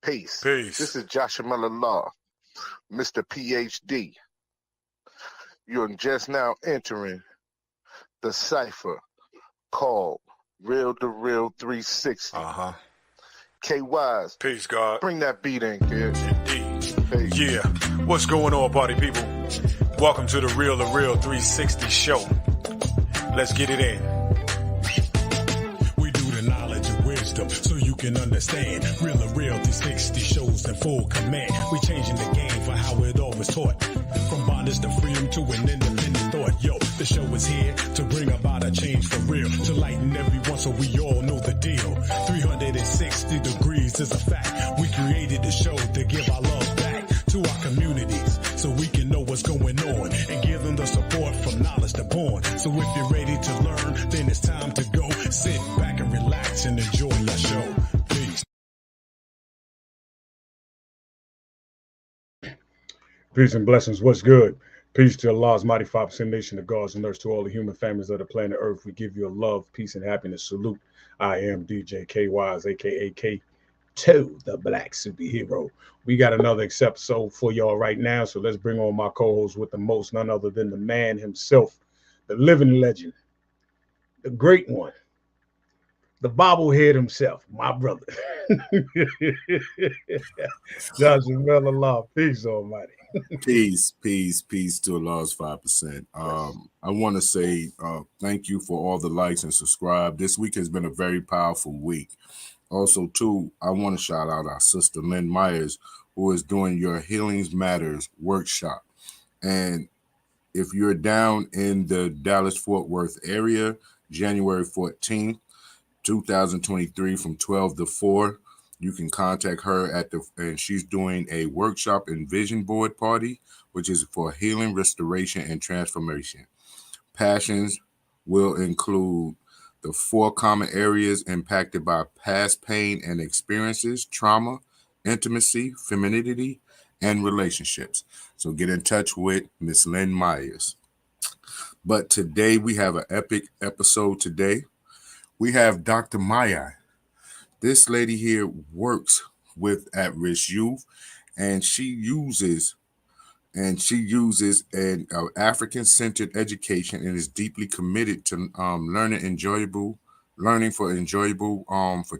Peace. Peace. This is Joshua Law, Mr. PhD. You're just now entering the cipher called Real2reel360. K-Wise. Peace, God. Bring that beat in, kid. Indeed. Peace. Yeah. What's going on, party people? Welcome to the Real2reel360 show. Let's get it in. We do the knowledge and wisdom so you can understand. Real2reel360 shows in full command. We changing the game for how it all was taught. From bondage to freedom to an independent thought. Yo, the show is here to bring about a change for real. To lighten everyone so we all know the deal. 360 degrees is a fact. We created the show to give our love back to our communities so we can know what's going on and give them the support from knowledge to born. So if you're ready to learn, then it's time to go. Sit back and relax and enjoy your show. Peace. Peace and blessings. What's good? Peace to Allah's mighty 5% nation, the gods and earth, to all the human families of the planet Earth. We give you a love, peace, and happiness salute. I am DJ K-Wise, aka K2, the Black Superhero. We got another episode for y'all right now, so let's bring on my co-host with the most, none other than the man himself, the living legend, the great one, the bobblehead himself, my brother. Joshua Allah, peace almighty. Peace to Allah's 5%. I want to say thank you for all the likes and subscribe. This week has been a very powerful week. Also, too, I want to shout out our sister Lynn Myers, who is doing your Healings Matters workshop. And if you're down in the Dallas-Fort Worth area, January 14th, 2023 from 12 to 4, you can contact her and she's doing a workshop and vision board party, which is for healing, restoration, and transformation. Passions will include the 4 common areas impacted by past pain and experiences, trauma, intimacy, femininity, and relationships. So get in touch with Miss Lynn Myers. But today we have an epic episode today. We have Dr. Maya. This lady here works with at-risk youth, and she uses an African-centered education and is deeply committed to learning for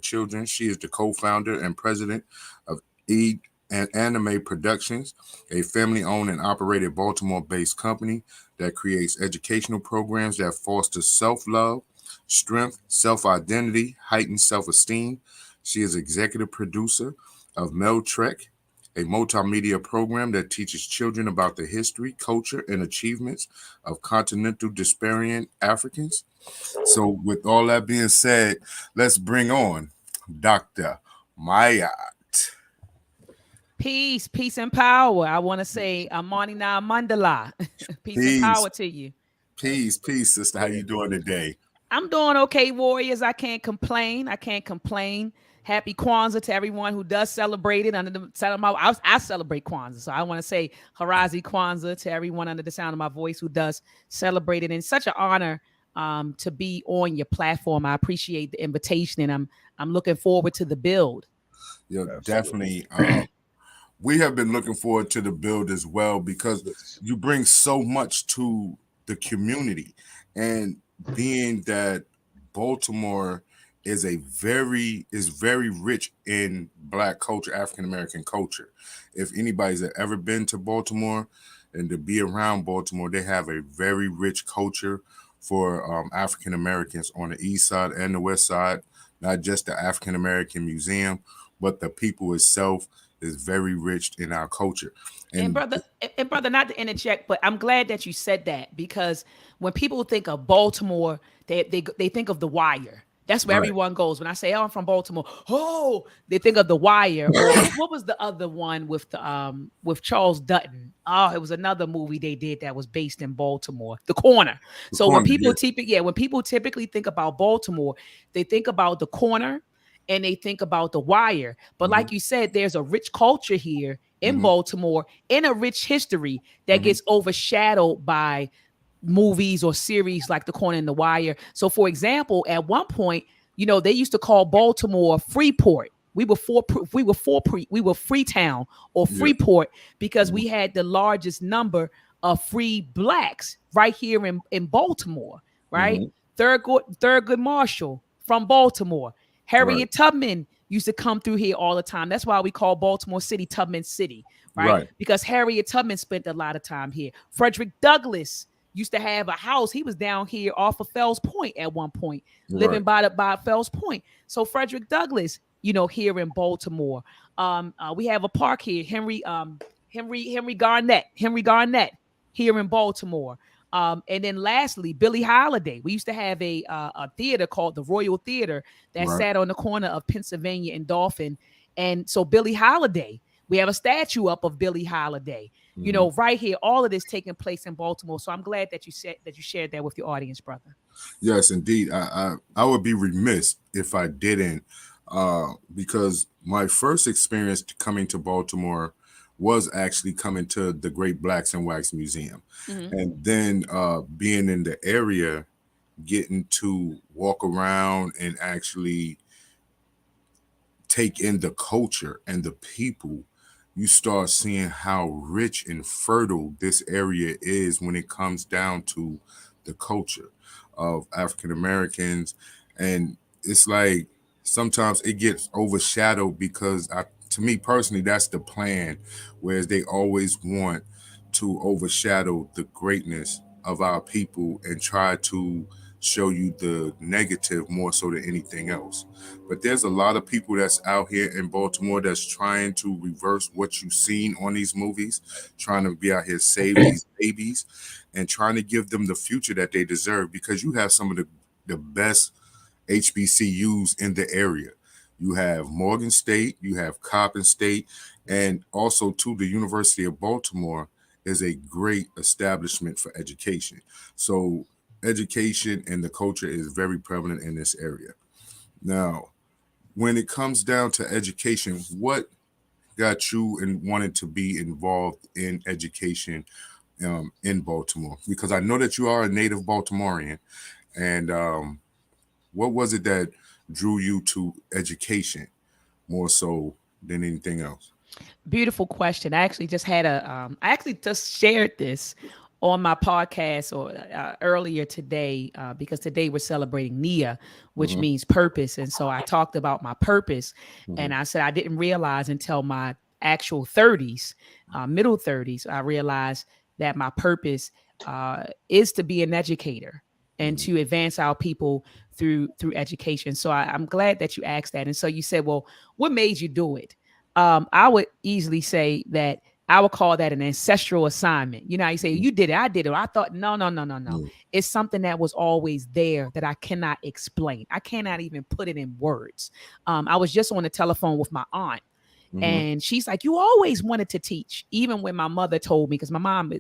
children. She is the co-founder and president of Anime Productions, a family-owned and operated Baltimore-based company that creates educational programs that foster self-love, strength, self-identity, heightened self-esteem. She is executive producer of Mel Trek, a multimedia program that teaches children about the history, culture, and achievements of continental Desparian Africans. So with all that being said, let's bring on Dr. Maya. Peace and power. I want to say Amanina Mandala. Peace and power to you. Peace, sister. How you doing today? I'm doing okay, warriors. I can't complain. Happy Kwanzaa to everyone who does celebrate it under the sound of my I celebrate Kwanzaa. So I want to say Harazi Kwanzaa to everyone under the sound of my voice who does celebrate it. And it's such an honor to be on your platform. I appreciate the invitation, and I'm looking forward to the build. Yeah, definitely. We have been looking forward to the build as well because you bring so much to the community, and being that Baltimore is very rich in Black culture, African American culture. If anybody's ever been to Baltimore and to be around Baltimore, they have a very rich culture for African Americans on the east side and the west side. Not just the African American Museum, but the people itself is very rich in our culture. And brother, not to interject, but I'm glad that you said that, because when people think of Baltimore, they think of The Wire. That's where everyone goes. When I say, I'm from Baltimore, they think of The Wire. Or what was the other one with Charles Dutton? Oh, it was another movie they did that was based in Baltimore, The Corner. When people typically think about Baltimore, they think about The Corner and they think about The Wire. But like you said, there's a rich culture here in Baltimore and a rich history that gets overshadowed by movies or series like The Corner and The Wire. So for example, at one point, they used to call Baltimore Freeport. We were Freetown or Freeport because we had the largest number of free blacks right here in Baltimore, right? Thurgood Marshall from Baltimore. Harriet Tubman used to come through here all the time. That's why we call Baltimore City Tubman City, right? Because Harriet Tubman spent a lot of time here. Frederick Douglass used to have a house. He was down here off of Fells Point at one point, living by Fells Point. So Frederick Douglass, here in Baltimore. We have a park here, Henry Garnett here in Baltimore. And then lastly, Billie Holiday. We used to have a theater called the Royal Theater that sat on the corner of Pennsylvania and Dolphin. And so Billie Holiday, we have a statue up of Billie Holiday, right here. All of this taking place in Baltimore. So I'm glad that you shared that with your audience, brother. Yes, indeed. I would be remiss if I didn't, because my first experience coming to Baltimore was actually coming to the Great Blacks and Wax Museum. And then being in the area, getting to walk around and actually take in the culture and the people, you start seeing how rich and fertile this area is when it comes down to the culture of African Americans. And it's like sometimes it gets overshadowed because to me personally, that's the plan, whereas they always want to overshadow the greatness of our people and try to show you the negative more so than anything else. But there's a lot of people that's out here in Baltimore that's trying to reverse what you've seen on these movies, trying to be out here save these babies and trying to give them the future that they deserve, because you have some of the best HBCUs in the area. You have Morgan State, you have Coppin State, and also too, the University of Baltimore is a great establishment for education. So education and the culture is very prevalent in this area. Now, when it comes down to education, what got you and wanted to be involved in education in Baltimore? Because I know that you are a native Baltimorean, and what was it that drew you to education more so than anything else? Beautiful question. I actually just had I actually just shared this on my podcast or earlier today, because today we're celebrating Nia, which means purpose. And so I talked about my purpose, and I said I didn't realize until my actual 30s, middle 30s, I realized that my purpose is to be an educator and to advance our people through education. So I'm glad that you asked that. And so you said, well, what made you do it? I would easily say that I would call that an ancestral assignment. You say, you did it, I did it. I thought, no. It's something that was always there that I cannot explain. I cannot even put it in words. I was just on the telephone with my aunt, and she's like, you always wanted to teach, even when my mother told me, because my mom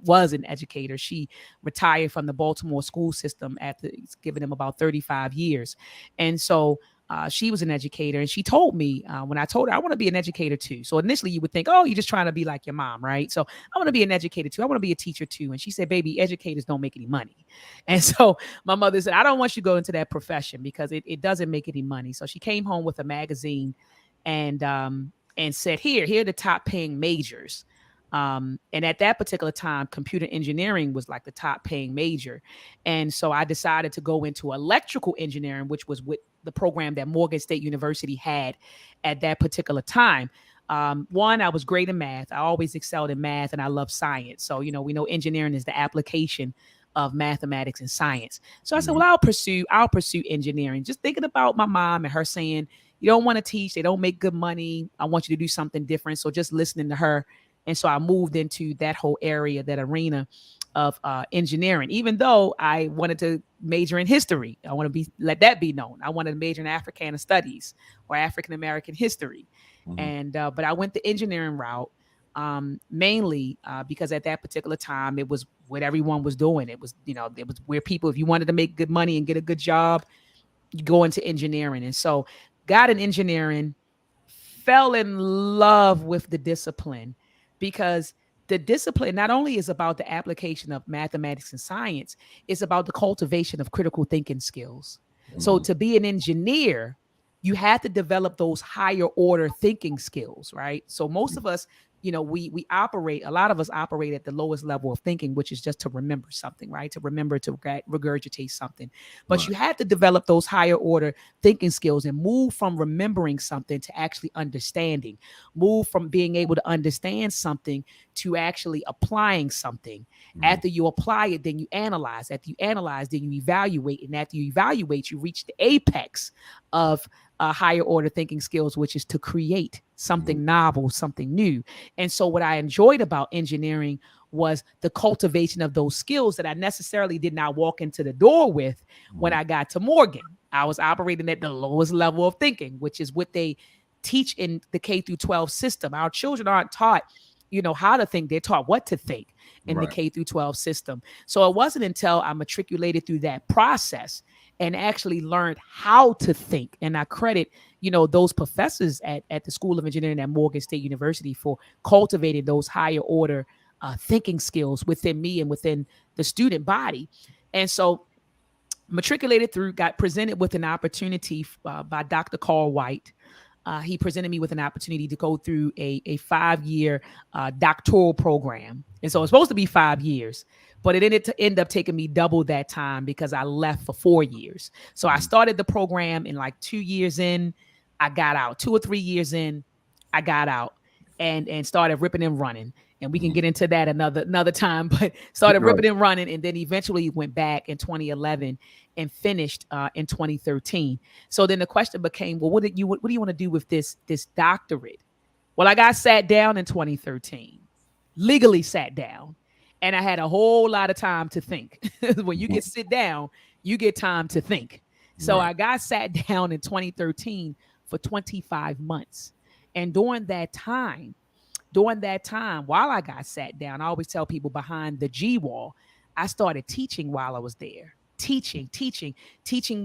was an educator. She retired from the Baltimore school system after giving them about 35 years. And so she was an educator, and she told me when I told her I want to be an educator too. So initially you would think, oh, you're just trying to be like your mom, right? So I want to be an educator too. I want to be a teacher too. And she said, baby, educators don't make any money. And so my mother said, I don't want you to go into that profession because it doesn't make any money. So she came home with a magazine and said, here are the top paying majors. And at that particular time, computer engineering was like the top paying major. And so I decided to go into electrical engineering, which was with the program that Morgan State University had at that particular time. One, I was great in math. I always excelled in math, and I love science. So, we know engineering is the application of mathematics and science. So I said, well, I'll pursue engineering. Just thinking about my mom and her saying, you don't want to teach, they don't make good money, I want you to do something different. So just listening to her. And so I moved into that whole area, that arena of engineering, even though I wanted to major in history. I want to let that be known. I wanted to major in Africana studies or African American history. And but I went the engineering route mainly because at that particular time, it was what everyone was doing. It was, it was where people, if you wanted to make good money and get a good job, you go into engineering. And so got in engineering, fell in love with the discipline, because the discipline not only is about the application of mathematics and science, it's about the cultivation of critical thinking skills. So to be an engineer, you have to develop those higher order thinking skills, right? So most of us, we operate, a lot of us operate at the lowest level of thinking, which is just to remember something, right? To remember to regurgitate something. But you have to develop those higher order thinking skills and move from remembering something to actually understanding, move from being able to understand something to actually applying something. After you apply it, then you analyze. After you analyze, then you evaluate. And after you evaluate, you reach the apex of higher order thinking skills, which is to create something novel, something new. And so what I enjoyed about engineering was the cultivation of those skills that I necessarily did not walk into the door with when I got to Morgan. I was operating at the lowest level of thinking, which is what they teach in the K through 12 system. Our children aren't taught, how to think. They're taught what to think in the K through 12 system. So it wasn't until I matriculated through that process and actually learned how to think. And I credit, those professors at the School of Engineering at Morgan State University for cultivating those higher order thinking skills within me and within the student body. And so matriculated through, got presented with an opportunity by Dr. Carl White. He presented me with an opportunity to go through a 5-year doctoral program. And so it's supposed to be 5 years, but it ended up taking me double that time because I left for 4 years. So I started the program in like 2 years in, I got out. 2 or 3 years in, I got out and started ripping and running. And we can get into that another time, but started ripping and running, and then eventually went back in 2011 and finished in 2013. So then the question became, well, what do you want to do with this doctorate? Well, I got sat down in 2013, legally sat down, and I had a whole lot of time to think. When you get sit down, you get time to think. So I got sat down in 2013 for 25 months. And during that time, while I got sat down, I always tell people behind the G wall, I started teaching while I was there. Teaching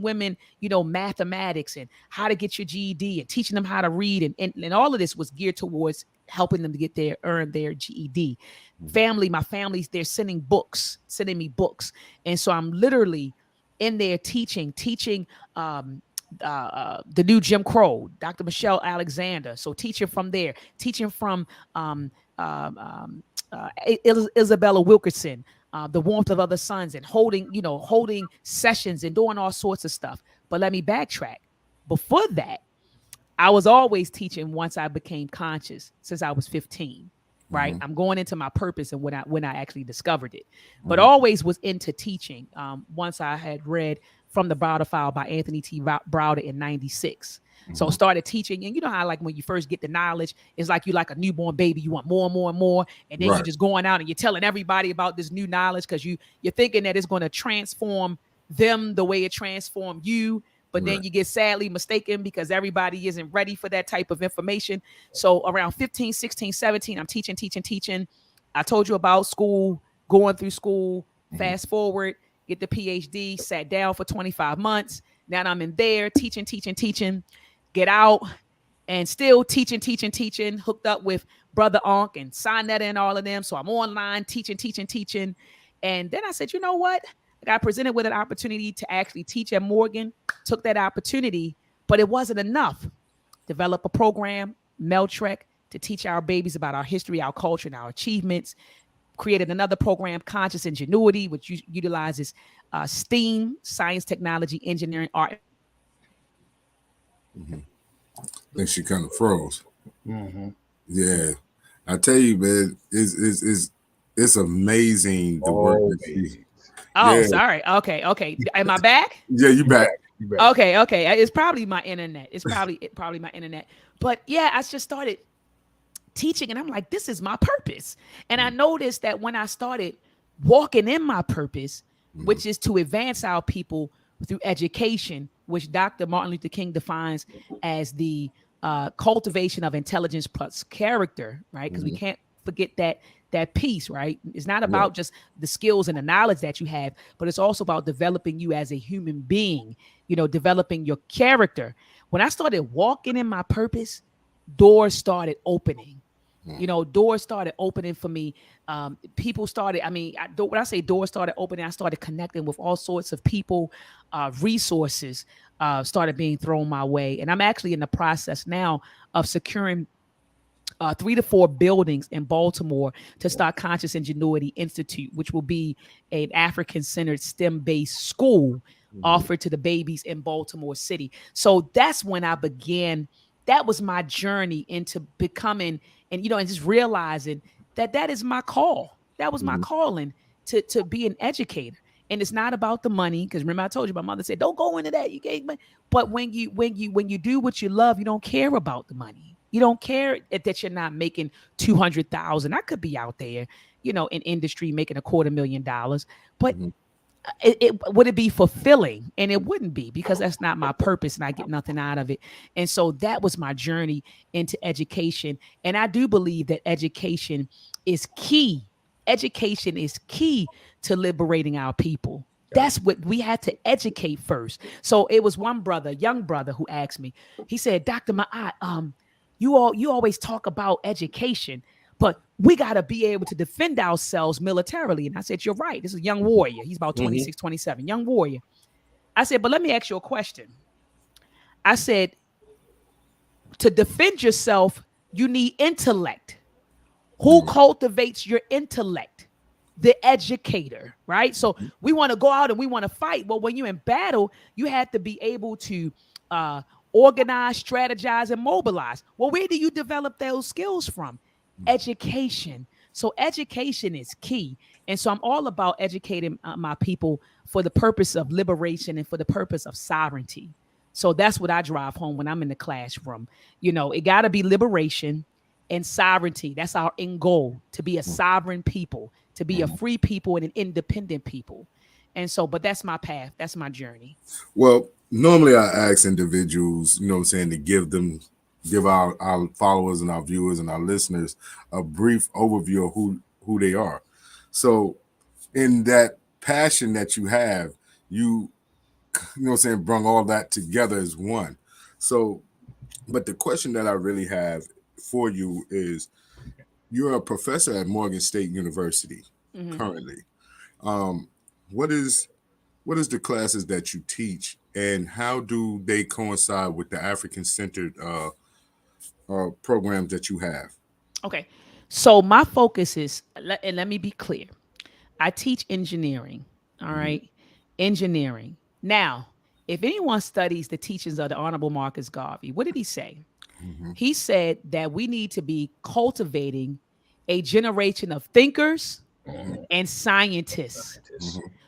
women, mathematics and how to get your GED, and teaching them how to read. And all of this was geared towards helping them to earn their GED. My family's, they're sending me books. And so I'm literally in there teaching the new Jim Crow, Dr. Michelle Alexander. So teaching from there, teaching from Isabella Wilkerson, The Warmth of Other Suns, and holding sessions and doing all sorts of stuff. But let me backtrack. Before that, I was always teaching once I became conscious, since I was 15. Right. I'm going into my purpose and when I actually discovered it, but always was into teaching. Once I had read From the Browder File by Anthony T Browder in 96. So started teaching. And you know how, like, when you first get the knowledge, it's like you like a newborn baby. You want more and more and more. And then you're just going out and you're telling everybody about this new knowledge because you're thinking that it's going to transform them the way it transformed you. But then you get sadly mistaken because everybody isn't ready for that type of information. So around 15, 16, 17, I'm teaching. I told you about school, going through school, fast forward, get the PhD, sat down for 25 months. Now I'm in there teaching, get out and still teaching, hooked up with Brother Onk and Sinetta and all of them. So I'm online teaching. And then I said, you know what? I got presented with an opportunity to actually teach at Morgan, took that opportunity, but it wasn't enough. Develop a program, Meltrek, to teach our babies about our history, our culture, and our achievements. Created another program, Conscious Ingenuity, which utilizes STEAM, science, technology, engineering, art. I think she kind of froze. Yeah. I tell you, man, it's amazing the work that she... Oh, sorry. Okay. Am I back? Yeah, you back. Okay. It's probably my internet. It's probably my internet. But yeah, I just started teaching, and I'm like, this is my purpose. And I noticed that when I started walking in my purpose, which is to advance our people through education, which Dr. Martin Luther King defines as the cultivation of intelligence plus character, right? Because we can't forget that piece, right? It's not about just the skills and the knowledge that you have, but it's also about developing you as a human being, developing your character. When I started walking in my purpose, doors started opening. You know, doors started opening for me. People started, when I say doors started opening, I started connecting with all sorts of people, resources started being thrown my way. And I'm actually in the process now of securing 3 to 4 buildings in Baltimore to start Conscious Ingenuity Institute, which will be an African-centered STEM-based school offered to the babies in Baltimore City. So that's when I began. That was my journey into becoming, and just realizing that is my call. That was my calling to be an educator. And it's not about the money, because remember I told you, my mother said, "Don't go into that. You can't." But when you do what you love, you don't care about the money. You don't care that you're not making 200,000. I could be out there, in industry making $250,000, but would it be fulfilling? And it wouldn't be, because that's not my purpose and I get nothing out of it. And so that was my journey into education. And I do believe that education is key. Education is key to liberating our people. That's what we had to educate first. So it was one brother, young brother, who asked me, he said, "Dr. Ma'at, you always talk about education, but we got to be able to defend ourselves militarily." And I said, "You're right. This is a young warrior." He's about 26, 27, young warrior. I said, "But let me ask you a question." I said, "To defend yourself, you need intellect. Who cultivates your intellect? The educator, right? So we want to go out and we want to fight. Well, when you're in battle, you have to be able to organize, strategize, and mobilize. Well, where do you develop those skills from? Education. So education is key. And so I'm all about educating my people for the purpose of liberation and for the purpose of sovereignty. So that's what I drive home when I'm in the classroom. It got to be liberation and sovereignty. That's our end goal, to be a sovereign people, to be a free people and an independent people. And so, but that's my path. That's my journey. Well, normally I ask individuals, to give our followers and our viewers and our listeners a brief overview of who they are. So in that passion that you have, bring all that together as one. So, but the question that I really have for you is, you're a professor at Morgan State University currently. What is the classes that you teach, and how do they coincide with the African-centered programs that you have? Okay. So my focus is, and let me be clear, I teach engineering. All right. Engineering. Now, if anyone studies the teachings of the Honorable Marcus Garvey, what did he say? He said that we need to be cultivating a generation of thinkers and scientists.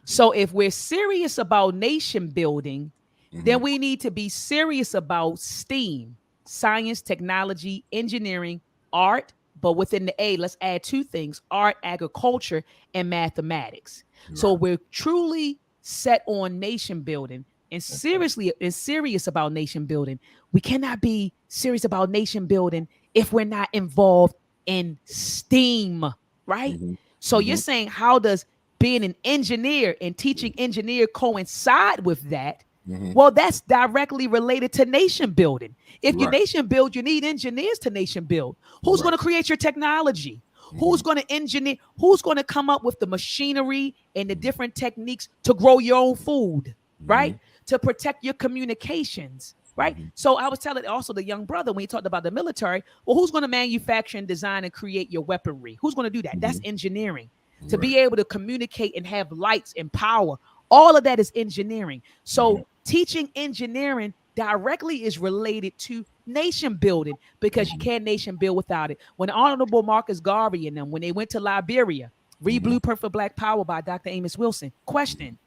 So if we're serious about nation building, then we need to be serious about STEAM, science, technology, engineering, art, but within the A, let's add 2 things: art, agriculture, and mathematics. Right. So we're truly set on nation building and serious about nation building. We cannot be serious about nation building if we're not involved in STEAM, right? So you're saying, how does being an engineer and teaching engineer coincide with that? Well, that's directly related to nation building. If you nation build, you need engineers to nation build. Who's going to create your technology? Who's going to engineer? Who's going to come up with the machinery and the different techniques to grow your own food, right? To protect your communications, right? So I was telling also the young brother, when he talked about the military, well, who's going to manufacture and design and create your weaponry? Who's going to do that? That's engineering. To be able to communicate and have lights and power, all of that is engineering. So teaching engineering directly is related to nation building, because you can't nation build without it. When Honorable Marcus Garvey and them, when they went to Liberia, read Blueprint for Black Power by Dr. Amos Wilson. Question: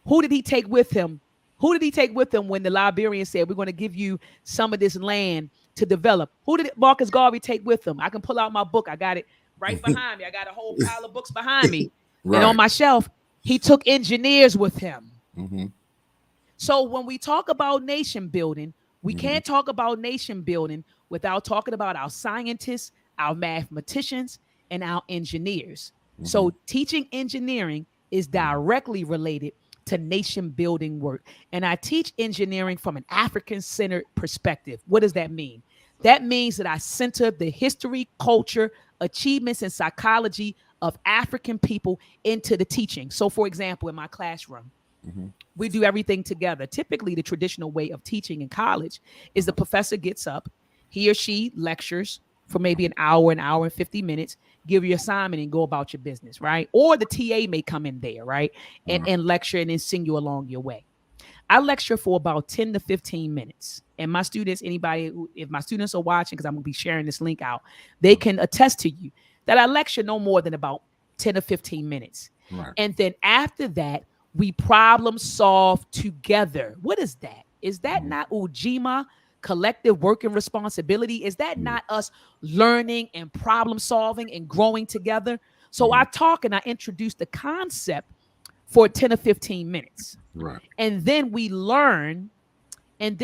who did he take with him? Who did he take with him when the Liberians said, "We're going to give you some of this land to develop"? Who did Marcus Garvey take with him? I can pull out my book. I got it right behind me. I got a whole pile of books behind me. And on my shelf, he took engineers with him. So when we talk about nation building, we can't talk about nation building without talking about our scientists, our mathematicians, and our engineers. So teaching engineering is directly related to nation building work. And I teach engineering from an African-centered perspective. What does that mean? That means that I center the history, culture, achievements, and psychology of African people into the teaching. So, for example, in my classroom, we do everything together. Typically, the traditional way of teaching in college is the professor gets up, he or she lectures for maybe an hour and 50 minutes, give you assignment and go about your business, right? Or the TA may come in there, right? And lecture and then sing you along your way. I lecture for about 10 to 15 minutes. And my students, if my students are watching, because I'm going to be sharing this link out, they can attest to you that I lecture no more than about 10 to 15 minutes. Right. And then after that, we problem solve together. What is that? Is that not Ujima, collective working responsibility? Is that not us learning and problem solving and growing together? So I talk and I introduce the concept for 10 or 15 minutes. Right. And then we learn, and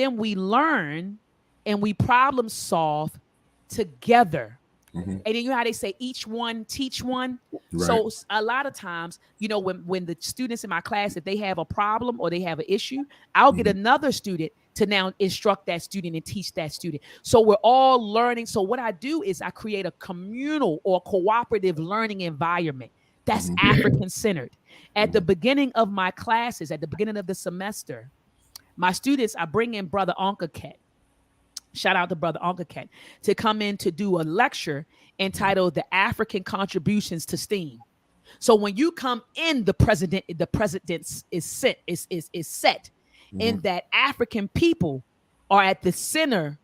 we problem solve together. And then you know how they say each one teach one. Right. So a lot of times, you know, when the students in my class, if they have a problem or they have an issue, I'll get another student to now instruct that student and teach that student. So we're all learning. So what I do is I create a communal or cooperative learning environment that's African centered. At the beginning of my classes, at the beginning of the semester, my students, I bring in Brother Onkaket. Shout out to Brother Onkaket to come in to do a lecture entitled "The African Contributions to STEAM." So when you come in, the president is set in that African people are at the center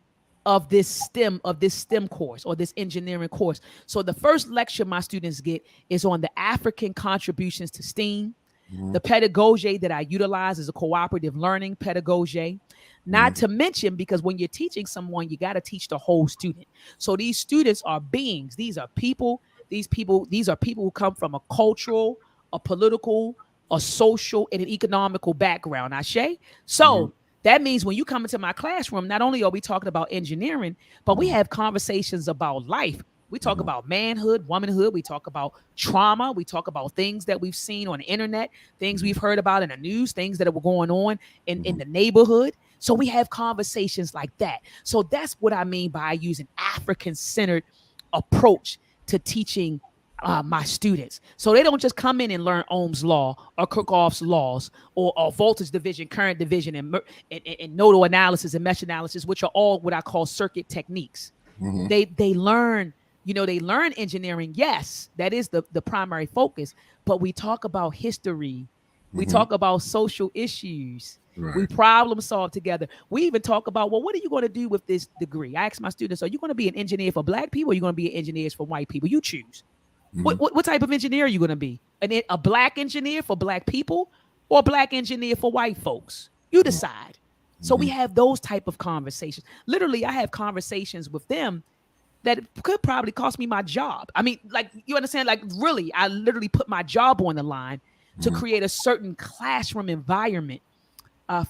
of this STEM course or this engineering course. So the first lecture my students get is on the African contributions to STEAM. The pedagogy that I utilize is a cooperative learning pedagogy. Not to mention, because when you're teaching someone, you got to teach the whole student. So these students are beings. These are people. These are people who come from a cultural, a political, a social, and an economical background. Ashe? So that means when you come into my classroom, not only are we talking about engineering, but we have conversations about life. We talk about manhood, womanhood. We talk about trauma. We talk about things that we've seen on the internet, things we've heard about in the news, things that were going on in the neighborhood. So we have conversations like that. So that's what I mean by using African-centered approach to teaching my students. So they don't just come in and learn Ohm's law or Kirchhoff's laws or voltage division, current division, and nodal analysis and mesh analysis, which are all what I call circuit techniques. They learn. You know, they learn engineering. Yes, that is the primary focus. But we talk about history. We talk about social issues. Right. We problem solve together. We even talk about, well, what are you going to do with this degree? I ask my students, are you going to be an engineer for Black people or are you going to be an engineer for white people? You choose. What type of engineer are you going to be? A Black engineer for Black people or a Black engineer for white folks? You decide. So we have those type of conversations. Literally, I have conversations with them that could probably cost me my job. I mean, like, you understand? Like, really, I literally put my job on the line to create a certain classroom environment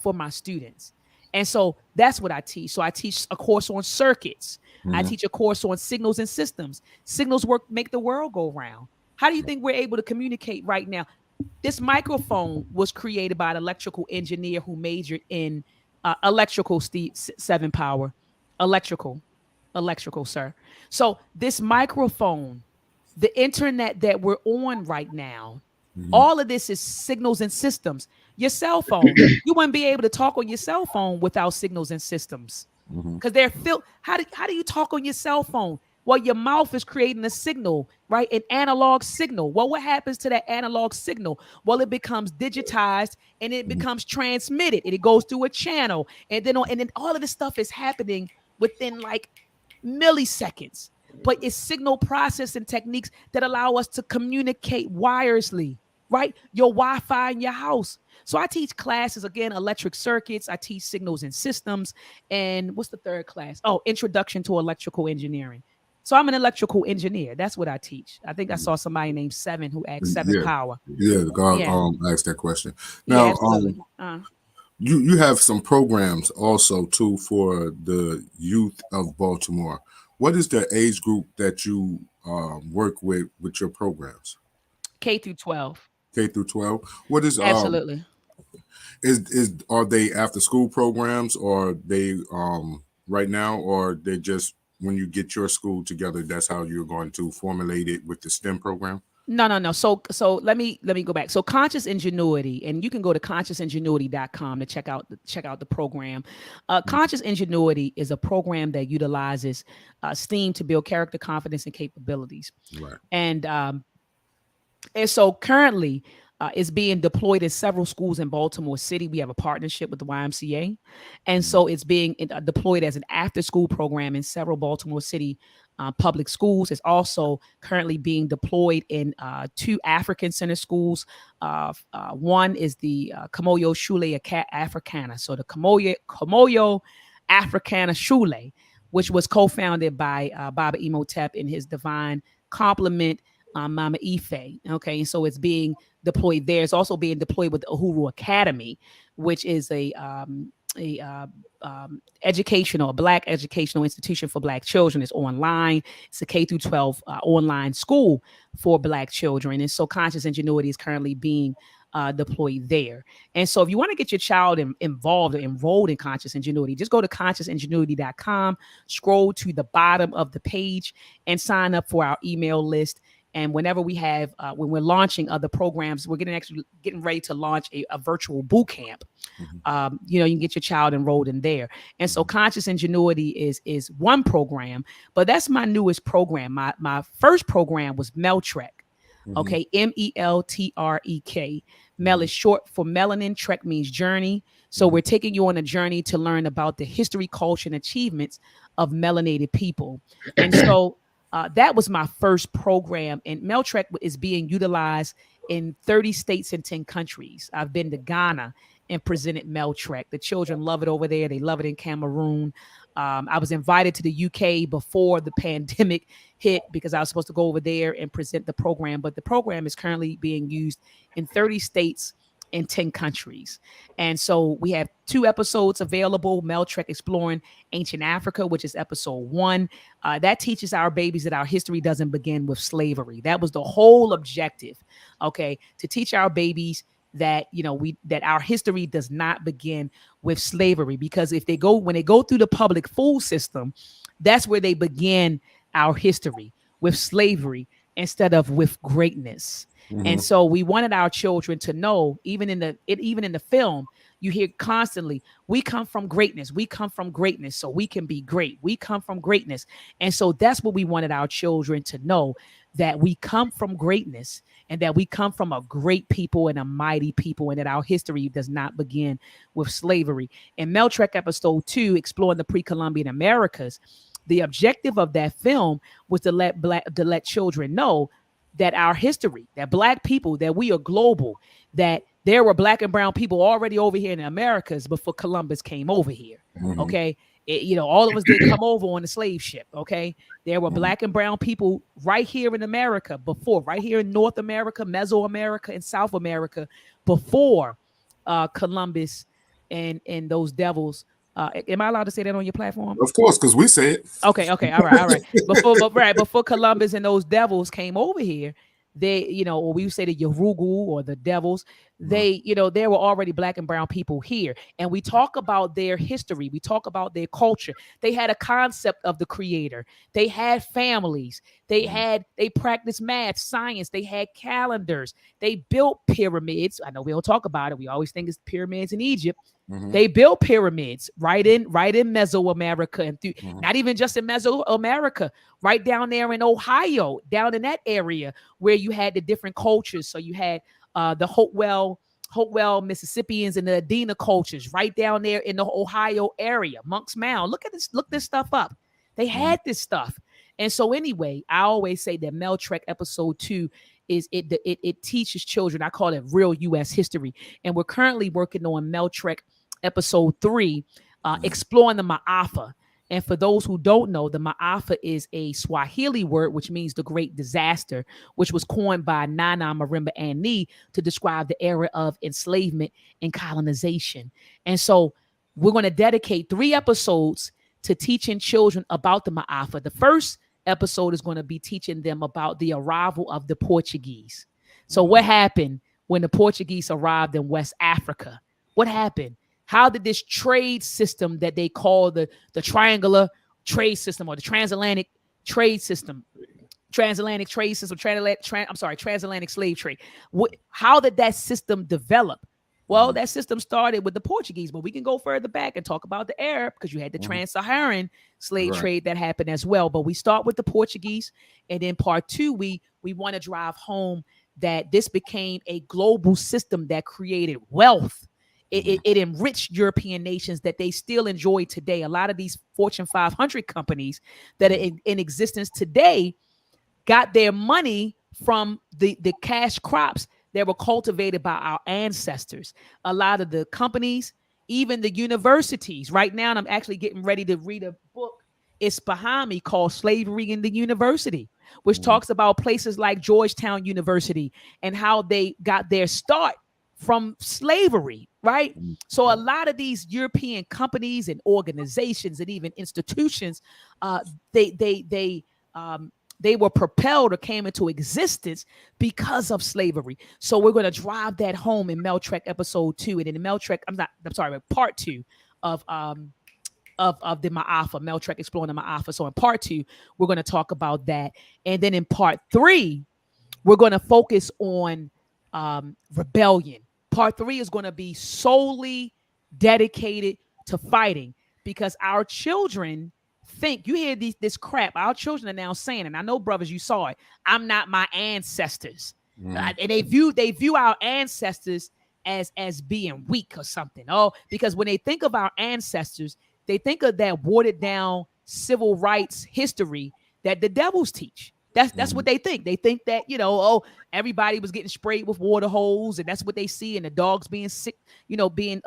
for my students. And so that's what I teach. So I teach a course on circuits. I teach a course on signals and systems. Signals make the world go round. How do you think we're able to communicate right now? This microphone was created by an electrical engineer who majored in electrical, Steve, 7 power, electrical, sir. So this microphone, the internet that we're on right now, all of this is signals and systems. Your cell phone, you wouldn't be able to talk on your cell phone without signals and systems because they're filled. How do you talk on your cell phone? Well, your mouth is creating a signal, right? An analog signal. Well, what happens to that analog signal? Well, it becomes digitized and it becomes transmitted and it goes through a channel. And then all of this stuff is happening within like milliseconds. But it's signal processing techniques that allow us to communicate wirelessly, right? Your Wi-Fi in your house. So I teach classes, again, electric circuits. I teach signals and systems. And what's the third class? Oh, introduction to electrical engineering. So I'm an electrical engineer. That's what I teach. I think I saw somebody named Seven who asked 7 power. Yeah, God asked that question. Now, you have some programs also too for the youth of Baltimore. What is the age group that you work with your programs? K through 12. K through 12. What is absolutely? Are they after school programs or are they right now, or they just when you get your school together, that's how you're going to formulate it with the STEM program? No. So let me go back. So Conscious Ingenuity, and you can go to consciousingenuity.com to check out the program. Conscious Ingenuity is a program that utilizes STEAM to build character, confidence, and capabilities. Right. And so currently it's being deployed in several schools in Baltimore City. We have a partnership with the YMCA. And so it's being deployed as an after-school program in several Baltimore City public schools. It's also currently being deployed in 2 African center schools. One is the Kamoyo Shule Africana. So the Kamoyo Africana Shule, which was co-founded by Baba Imhotep in his divine complement, Mama Ife. Okay, and so it's being deployed there. It's also being deployed with the Uhuru Academy, which is a Black educational institution for Black children. It's online. It's a K through 12 online school for Black children. And so Conscious Ingenuity is currently being deployed there. And so if you want to get your child involved or enrolled in Conscious Ingenuity, just go to consciousingenuity.com, scroll to the bottom of the page, and sign up for our email list. And whenever we have, when we're launching other programs, we're getting ready to launch a virtual boot camp. You can get your child enrolled in there. And so Conscious Ingenuity is one program, but that's my newest program. My first program was Meltrek. Okay, MELTREK. Mel is short for melanin. Trek means journey. So we're taking you on a journey to learn about the history, culture, and achievements of melanated people. And so that was my first program, and Meltrek is being utilized in 30 states and 10 countries. I've been to Ghana and presented Meltrek. The children love it over there. They love it in Cameroon. I was invited to the UK before the pandemic hit because I was supposed to go over there and present the program, but the program is currently being used in 30 states in 10 countries. And so we have 2 episodes available. Meltrek Exploring Ancient Africa, which is episode 1. That teaches our babies that our history doesn't begin with slavery. That was the whole objective, okay, to teach our babies that, that our history does not begin with slavery, because when they go through the public food system, that's where they begin our history, with slavery instead of with greatness. And so we wanted our children to know, even in the film, you hear constantly, we come from greatness. We come from greatness so we can be great. We come from greatness. And so that's what we wanted our children to know, that we come from greatness and that we come from a great people and a mighty people, and that our history does not begin with slavery. In Meltrek episode 2, Exploring the Pre-Columbian Americas, the objective of that film was to let children know that our history, that Black people, that we are global, that there were Black and brown people already over here in the Americas before Columbus came over here. Okay. All of us didn't come over on the slave ship. Okay. There were Black and brown people right here in America before, right here in North America, Mesoamerica, and South America before Columbus and those devils. Am I allowed to say that on your platform? Of course, because we say it. Okay. All right. Before Columbus and those devils came over here, they, or we say the Yorugu or the devils, they, there were already Black and brown people here. And we talk about their history. We talk about their culture. They had a concept of the creator. They had families. They practiced math, science. They had calendars. They built pyramids. I know we don't talk about it. We always think it's pyramids in Egypt. They built pyramids right in Mesoamerica, and not even just in Mesoamerica, right down there in Ohio, down in that area where you had the different cultures. So you had the Hopewell Mississippians and the Adena cultures right down there in the Ohio area, Monk's Mound. Look this stuff up. They had this stuff. And so anyway, I always say that Meltrek episode 2 is it teaches children. I call it real U.S. history. And we're currently working on Meltrek episode 3, exploring the Ma'afa. And for those who don't know, the Ma'afa is a Swahili word, which means the great disaster, which was coined by Nana Marimba Ani to describe the era of enslavement and colonization. And so we're going to dedicate 3 episodes to teaching children about the Ma'afa. The first episode is going to be teaching them about the arrival of the Portuguese. So what happened when the Portuguese arrived in West Africa? What happened? How did this trade system that they call the triangular trade system or the transatlantic trade system, transatlantic slave trade. How did that system develop? Well, that system started with the Portuguese, but we can go further back and talk about the Arab because you had the trans-Saharan slave trade that happened as well. But we start with the Portuguese, and in part two, we want to drive home that this became a global system that created wealth. It enriched European nations that they still enjoy today. A lot of these Fortune 500 companies that are in existence today got their money from the cash crops that were cultivated by our ancestors. A lot of the companies, even the universities. Right now, and I'm actually getting ready to read a book. It's behind me called Slavery in the University, which talks about places like Georgetown University and how they got their start from slavery, right? So a lot of these European companies and organizations and even institutions, they were propelled or came into existence because of slavery. So we're going to drive that home in Meltrek episode 2, and in part 2 of the Ma'afa, Meltrek exploring the Ma'afa. So in part 2, we're going to talk about that, and then in part 3, we're going to focus on rebellion. Part 3 is going to be solely dedicated to fighting because our children think, you hear this crap, our children are now saying, and I know, brothers, you saw it, I'm not my ancestors. And they view our ancestors as being weak or something. Oh, because when they think of our ancestors, they think of that watered down civil rights history that the devils teach. That's what they think. They think that, everybody was getting sprayed with water holes, and that's what they see, and the dogs being sick, being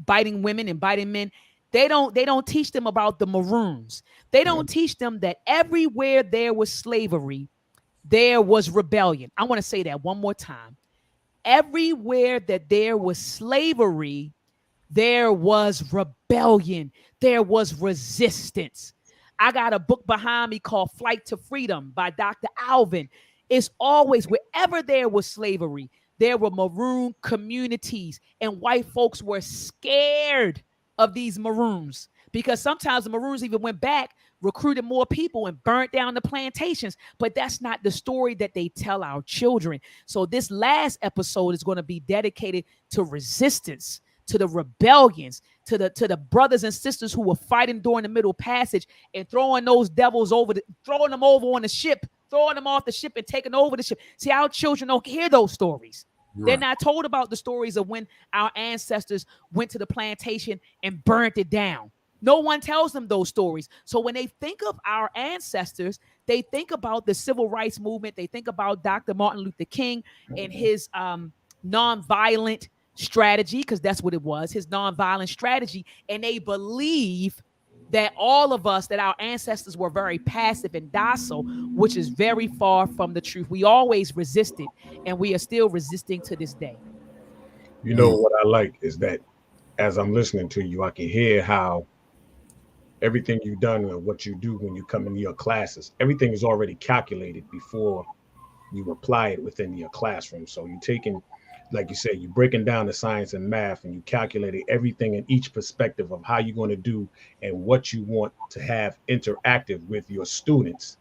biting women and biting men. They don't teach them about the Maroons. They don't teach them that everywhere there was slavery, there was rebellion. I want to say that one more time. Everywhere that there was slavery, there was rebellion. There was resistance. I got a book behind me called Flight to Freedom by Dr. Alvin. It's always, wherever there was slavery, there were Maroon communities, and white folks were scared of these Maroons because sometimes the Maroons even went back, recruited more people, and burnt down the plantations. But that's not the story that they tell our children. So this last episode is going to be dedicated to resistance, to the rebellions, to the brothers and sisters who were fighting during the Middle Passage and throwing those devils throwing them over on the ship, throwing them off the ship and taking over the ship. See, our children don't hear those stories. Right. They're not told about the stories of when our ancestors went to the plantation and burnt it down. No one tells them those stories. So when they think of our ancestors, they think about the civil rights movement. They think about Dr. Martin Luther King and his nonviolent strategy, because that's what it was, his nonviolent strategy. And they believe that all of us, that our ancestors were very passive and docile, which is very far from the truth. We always resisted, and we are still resisting to this day. You know what I like is that as I'm listening to you, I can hear how everything you've done and what you do when you come into your classes, everything is already calculated before you apply it within your classroom. So you're taking, like you said, you're breaking down the science and math, and you calculated everything in each perspective of how you're going to do and what you want to have interactive with your students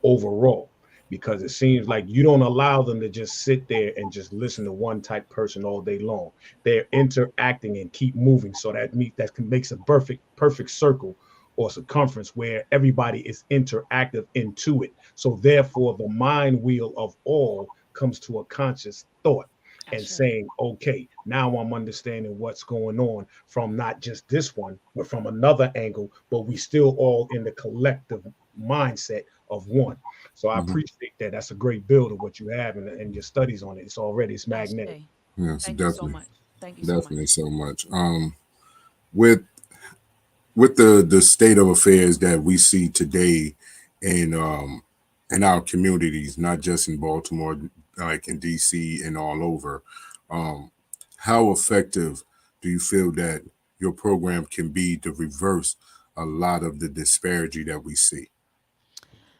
overall. Because it seems like you don't allow them to just sit there and just listen to one type person all day long. They're interacting and keep moving. So that makes a perfect circle or circumference where everybody is interactive into it. So therefore, the mind wheel of all comes to a conscious thought and saying, okay, now I'm understanding what's going on from not just this one, but from another angle, but we still all in the collective mindset of one. So I appreciate that. That's a great build of what you have and your studies on it. It's magnetic. Yes, Thank definitely. You so much. Thank you definitely so much. With the state of affairs that we see today in our communities, not just in Baltimore, like in DC and all over, how effective do you feel that your program can be to reverse a lot of the disparity that we see?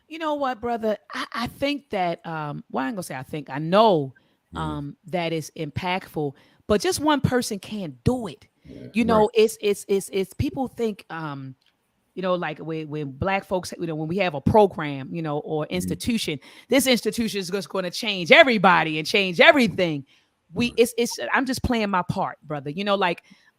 You know what, brother? I think that, well, I ain't gonna say I think, I know that is impactful, but just one person can't do it. You Right. know, it's people think like when black folks, when we have a program, or Mhm. institution, this institution is just going to change everybody and change everything. Right. It's I'm just playing my part, brother.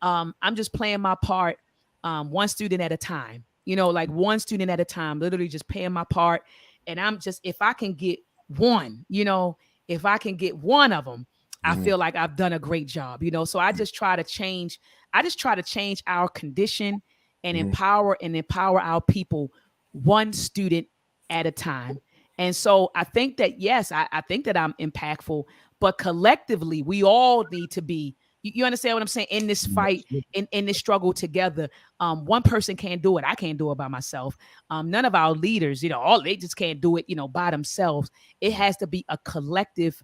I'm just playing my part, one student at a time. Like one student at a time, literally just playing my part. And I'm just, if I can get one, if I can get one of them, I Mhm. feel like I've done a great job. So I just try to change. I just try to change our condition and Mhm. empower our people one student at a time. And so I think that, yes, I think that I'm impactful, but collectively we all need to be, you understand what I'm saying, in this fight, in this struggle together. One person can't do it. I can't do it by myself. None of our leaders, all they just can't do it, by themselves. It has to be a collective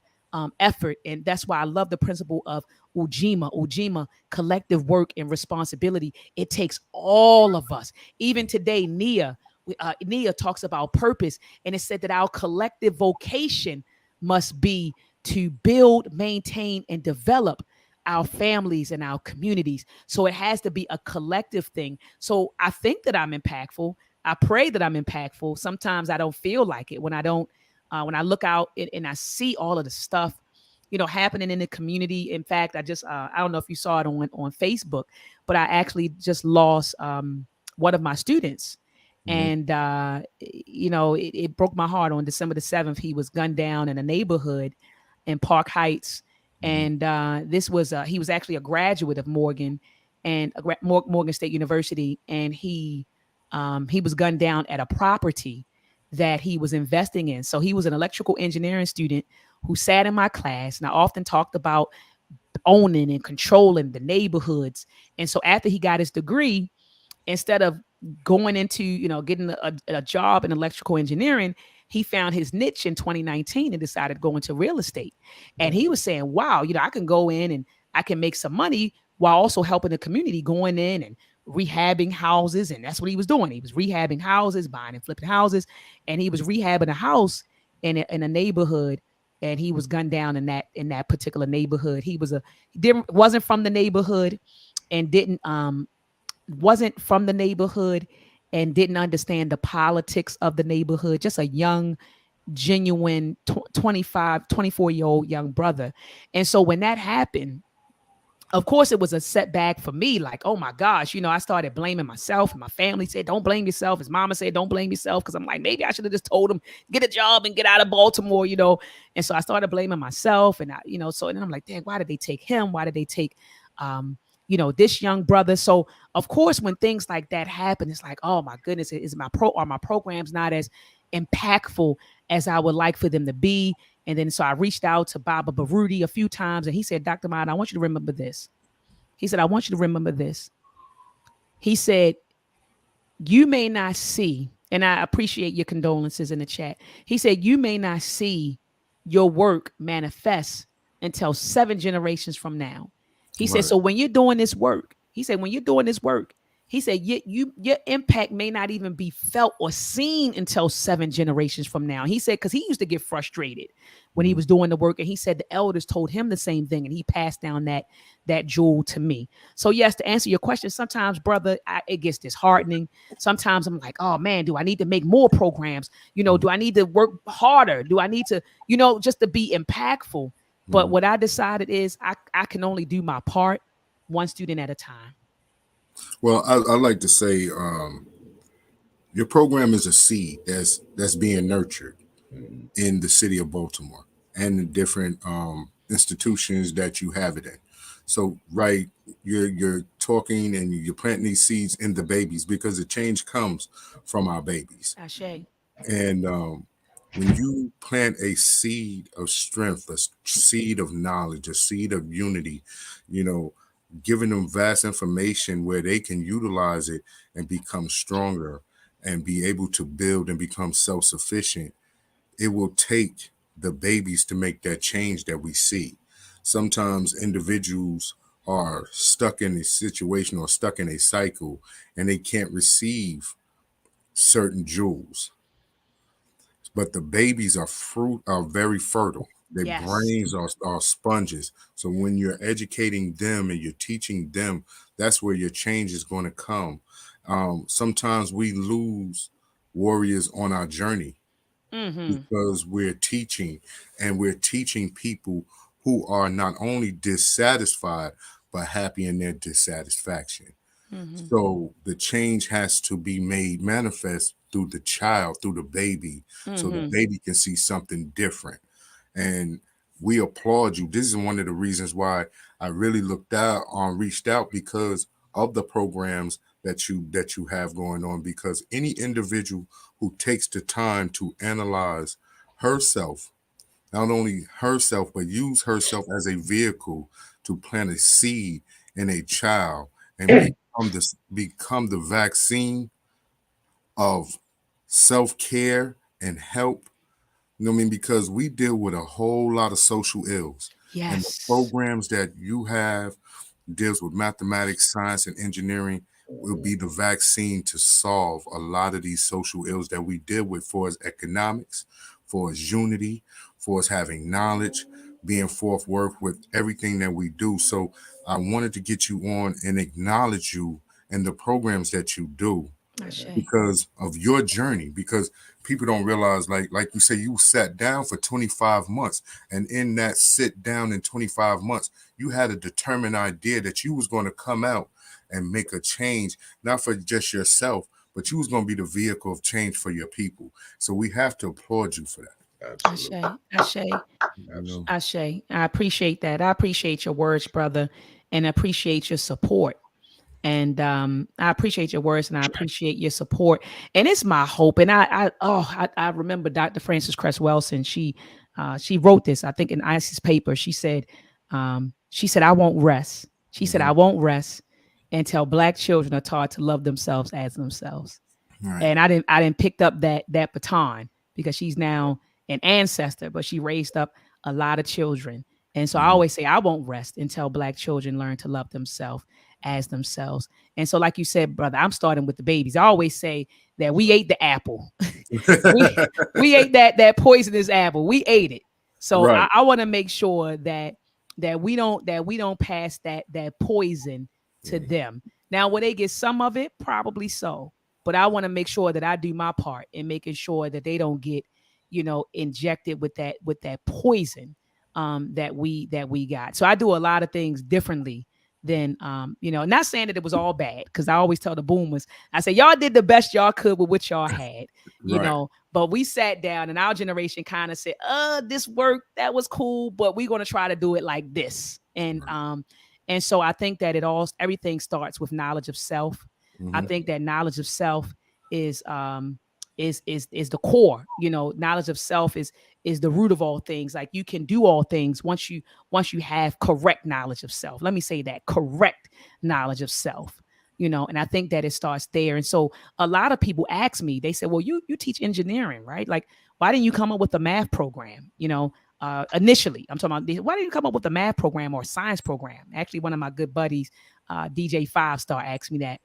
effort. And that's why I love the principle of Ujima, collective work and responsibility. It takes all of us. Even today, Nia talks about purpose, and it said that our collective vocation must be to build, maintain, and develop our families and our communities. So it has to be a collective thing. So I think that I'm impactful. I pray that I'm impactful. Sometimes I don't feel like it when I don't. When I look out and I see all of the stuff, happening in the community. In fact, I don't know if you saw it on Facebook, but I actually just lost one of my students. Mhm. And, it broke my heart. On December the 7th, he was gunned down in a neighborhood in Park Heights. Mhm. And he was actually a graduate of Morgan and Morgan State University. And he was gunned down at a property that he was investing in. So he was an electrical engineering student who sat in my class, and I often talked about owning and controlling the neighborhoods. And so after he got his degree, instead of going into, getting a job in electrical engineering, he found his niche in 2019 and decided to go into real estate. And he was saying, wow, I can go in and I can make some money while also helping the community, going in and rehabbing houses. And that's what he was doing. He was rehabbing houses, buying and flipping houses. And he was rehabbing a house in a neighborhood, and he was gunned down in that particular neighborhood. Wasn't from the neighborhood, and wasn't from the neighborhood, and didn't understand the politics of the neighborhood. Just a young, genuine 25, 24-year-old young brother. And so when that happened, of course, it was a setback for me. Like, oh my gosh, I started blaming myself, and my family said, don't blame yourself. His mama said, don't blame yourself. Cause I'm like, maybe I should have just told him, get a job and get out of Baltimore. And so I started blaming myself, and so then I'm like, dang, why did they take him? Why did they take, this young brother? So of course, when things like that happen, it's like, oh my goodness, are my programs not as impactful as I would like for them to be? And then so I reached out to Baba Baruti a few times, and he said, Dr. Ma'at, I want you to remember this. He said, I want you to remember this. He said, you may not see, and I appreciate your condolences in the chat. He said, you may not see your work manifest until 7 generations from now. He said, Right. so when you're doing this work, he said, when you're doing this work, he said, your impact may not even be felt or seen until 7 generations from now. He said, because he used to get frustrated when he was doing the work. And he said the elders told him the same thing, and he passed down that jewel to me. So yes, to answer your question, sometimes, brother, it gets disheartening. Sometimes I'm like, oh man, do I need to make more programs? Do I need to work harder? Do I need to, just to be impactful? But Mhm. what I decided is I can only do my part, one student at a time. Well, I like to say your program is a seed that's being nurtured in the city of Baltimore and the different institutions that you have it in. So, right, you're talking and you're planting these seeds in the babies, because the change comes from our babies. Ashe. And when you plant a seed of strength, a seed of knowledge, a seed of unity, you know, giving them vast information where they can utilize it and become stronger and be able to build and become self-sufficient, it will take the babies to make that change that we see. Sometimes individuals are stuck in a situation or stuck in a cycle, and they can't receive certain jewels, but the babies are very fertile. Their Yes. brains are sponges. So when you're educating them and you're teaching them that's where your change is going to come. Sometimes we lose warriors on our journey because we're teaching, and we're teaching people who are not only dissatisfied but happy in their dissatisfaction. So the change has to be made manifest through the child, through the baby, so the baby can see something different. And we applaud you. This is one of the reasons why I really reached out, because of the programs that you have going on. Because any individual who takes the time to analyze herself, not only herself, but use herself as a vehicle to plant a seed in a child and become the vaccine of self-care and help. You know what I mean? Because we deal with a whole lot of social ills. And the Yes. programs that you have deals with mathematics, science, and engineering will be the vaccine to solve a lot of these social ills that we deal with, for us economics, for us unity, for us having knowledge, being forthward with everything that we do. So I wanted to get you on and acknowledge you and the programs that you do because of your journey. Because people don't realize, like you say, you sat down for 25 months, and in that sit down in 25 months, you had a determined idea that you was going to come out and make a change, not for just yourself, but you was going to be the vehicle of change for your people. So we have to applaud you for that. Ashe. I appreciate that. I appreciate your words, brother, and I appreciate your support. And I appreciate your words, and I appreciate your support. And it's my hope. And I remember Dr. Frances Cress Welsing. She wrote this, I think, in ICE's paper. She said, I won't rest. She said, I won't rest until Black children are taught to love themselves as themselves. Right. And I didn't pick up that baton, because she's now an ancestor, but she raised up a lot of children. And so I always say, I won't rest until Black children learn to love themselves as themselves. And so, like you said, brother, I'm starting with the babies. I always say that we ate the apple. we ate that poisonous apple. We ate it. So right. I want to make sure that we don't pass that poison to them. Now, will they get some of it? Probably so. But I want to make sure that I do my part in making sure that they don't get, injected with that poison that we got. So I do a lot of things differently than not saying that it was all bad, because I always tell the boomers, I say, y'all did the best y'all could with what y'all had, but we sat down, and our generation kind of said, this worked, that was cool, but we're going to try to do it like this. And so I think that everything starts with knowledge of self. I think that knowledge of self is the core. Knowledge of self is the root of all things. Like, you can do all things once you have correct knowledge of self. Let me say that, correct knowledge of self. And I think that it starts there. And so a lot of people ask me, they say, well, you teach engineering, right? Like, why didn't you come up with a math program? Initially, I'm talking about, why didn't you come up with a math program or a science program? Actually, one of my good buddies, DJ 5-Star, asked me that.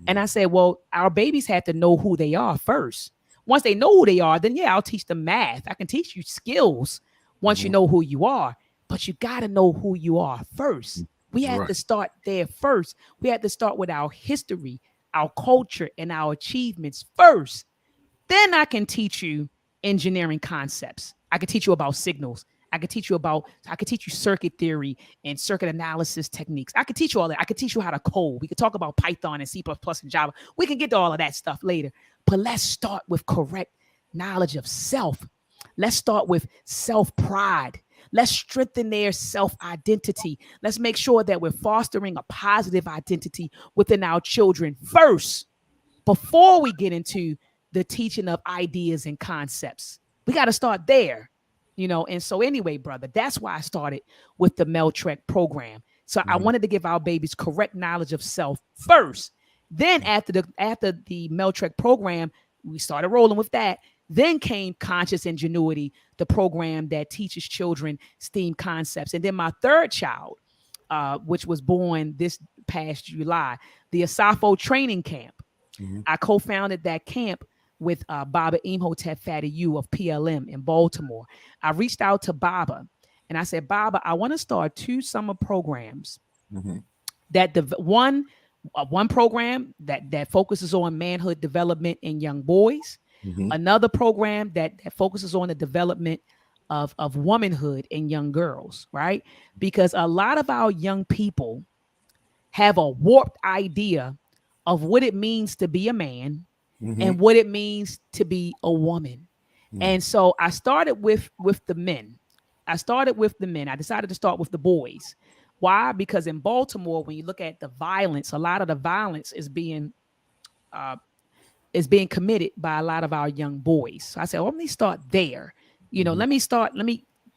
And I said, well, our babies have to know who they are first. Once they know who they are, then I'll teach them math. I can teach you skills once you know who you are, but you got to know who you are first. We have to start there first. We have to start with our history, our culture, and our achievements first. Then I can teach you engineering concepts. I can teach you about signals. I could teach you circuit theory and circuit analysis techniques. I could teach you all that. I could teach you how to code. We could talk about Python and C++ and Java. We can get to all of that stuff later. But let's start with correct knowledge of self. Let's start with self-pride. Let's strengthen their self-identity. Let's make sure that we're fostering a positive identity within our children first, before we get into the teaching of ideas and concepts. We got to start there. And so anyway, brother, that's why I started with the Meltrek program. So I wanted to give our babies correct knowledge of self first. Then after the Meltrek program, we started rolling with that. Then came Conscious Ingenuity, the program that teaches children STEAM concepts. And then my third child, which was born this past July, the Asafo Training Camp. I co-founded that camp with Baba Imhotep Fadiyu of PLM in Baltimore. I reached out to Baba and I said, Baba, I want to start 2 summer programs that one program that focuses on manhood development in young boys, another program that focuses on the development of womanhood in young girls, right? Because a lot of our young people have a warped idea of what it means to be a man and what it means to be a woman. And so I started with the men. I decided to start with the boys. Why? Because in Baltimore, when you look at the violence, a lot of the violence is being committed by a lot of our young boys. So I said, well, let me start there. Let me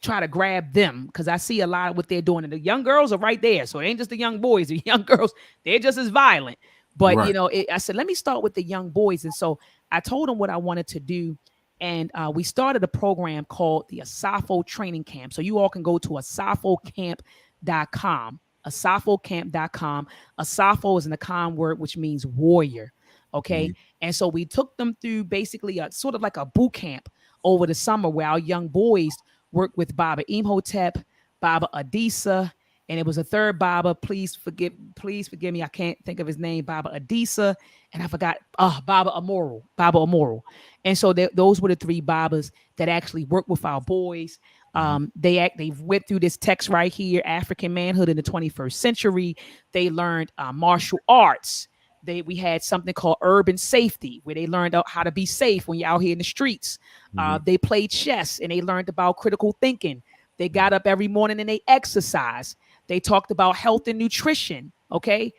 try to grab them, because I see a lot of what they're doing. And the young girls are right there. So it ain't just the young boys. The young girls, they're just as violent. But, Right. I said, let me start with the young boys. And so I told them what I wanted to do. And we started a program called the Asafo Training Camp. So you all can go to asafocamp.com, asafocamp.com. Asafo is an Akan word, which means warrior. Okay. And so we took them through basically a sort of like a boot camp over the summer, where our young boys worked with Baba Imhotep, Baba Adisa, and it was a third Baba. Please forgive me. I can't think of his name. Baba Adisa, and I forgot. Baba Amoral. And so those were the three Babas that actually worked with our boys. They went through this text right here, African Manhood in the 21st Century. They learned martial arts. We had something called urban safety, where they learned how to be safe when you're out here in the streets. They played chess, and they learned about critical thinking. They got up every morning and they exercised. They talked about health and nutrition. Okay.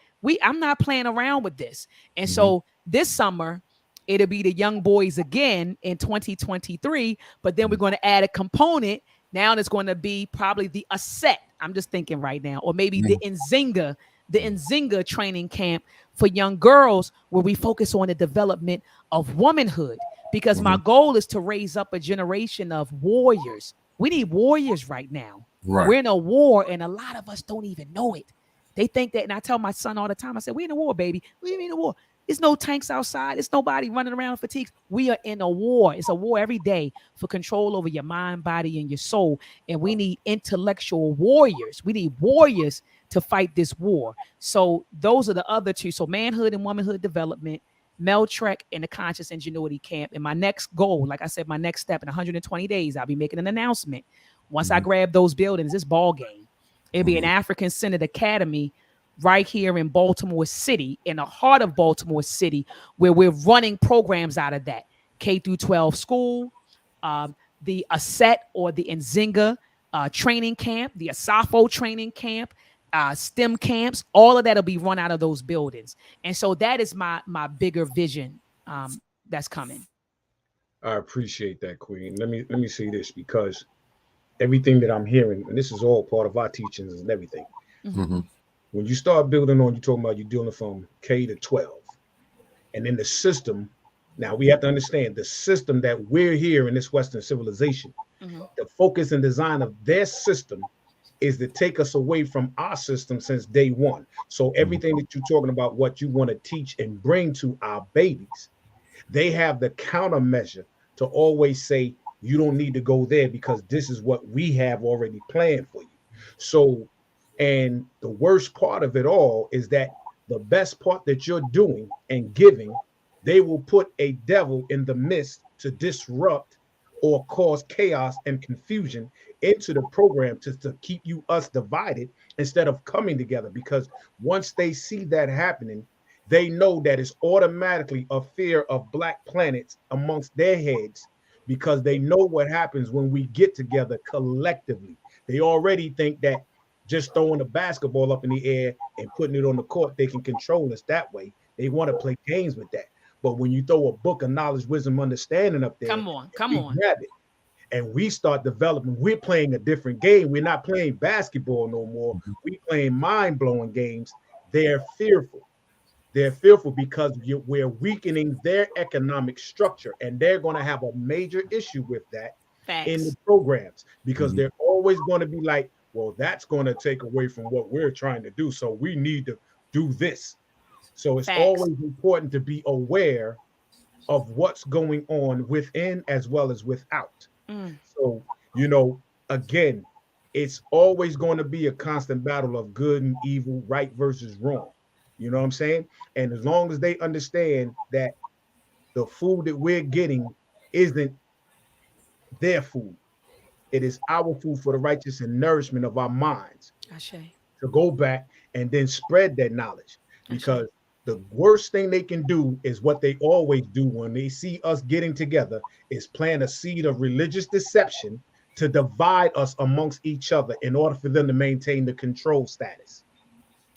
I'm not playing around with this. And so this summer, it'll be the young boys again in 2023, but then we're going to add a component. Now it's going to be probably the Aset. I'm just thinking right now, or maybe the Nzinga training camp for young girls, where we focus on the development of womanhood, because my goal is to raise up a generation of warriors. We need warriors right now. Right. We're in a war, and a lot of us don't even know it. They think that, and I tell my son all the time, I said, we're in a war, baby. What do you mean a war? There's no tanks outside. It's nobody running around fatigued. We are in a war. It's a war every day for control over your mind, body, and your soul. And we need intellectual warriors. We need warriors to fight this war. So those are the other two. So manhood and womanhood development, Meltrek, and the Conscious Ingenuity Camp. And my next goal, like I said, my next step in 120 days, I'll be making an announcement. Once I grab those buildings, this ball game, it'll be an African-centered academy right here in Baltimore City, in the heart of Baltimore City, where we're running programs out of that. K through 12 school, the Aset or the Nzinga training camp, the Asafo training camp, STEM camps, all of that will be run out of those buildings. And so that is my bigger vision that's coming. I appreciate that, Queen. Let me say this, because everything that I'm hearing, and this is all part of our teachings and everything. When you start building on, you're talking about you're dealing from K to 12. And then the system, now we have to understand the system that we're here in this Western civilization, the focus and design of their system is to take us away from our system since day one. So everything that you're talking about, what you want to teach and bring to our babies, they have the countermeasure to always say, you don't need to go there because this is what we have already planned for you. So, and the worst part of it all is that the best part that you're doing and giving, they will put a devil in the midst to disrupt or cause chaos and confusion into the program to keep us divided instead of coming together. Because once they see that happening, they know that it's automatically a fear of black planets amongst their heads, because they know what happens when we get together collectively. They already think that just throwing a basketball up in the air and putting it on the court, they can control us that way. They want to play games with that. But when you throw a book of knowledge, wisdom, understanding up there, come on. Grab it, and we start developing, we're playing a different game. We're not playing basketball no more. We're playing mind-blowing games. They're fearful. They're fearful because we're weakening their economic structure, and they're going to have a major issue with that. Facts. In the programs, because they're always going to be like, well, that's going to take away from what we're trying to do. So we need to do this. So it's Facts. always important to be aware of what's going on within as well as without. So, again, it's always going to be a constant battle of good and evil, right versus wrong. You know what I'm saying? And as long as they understand that the food that we're getting isn't their food, it is our food for the righteous and nourishment of our minds, Ashe. to go back and then spread that knowledge. Because the worst thing they can do is what they always do when they see us getting together, is plant a seed of religious deception to divide us amongst each other in order for them to maintain the control status.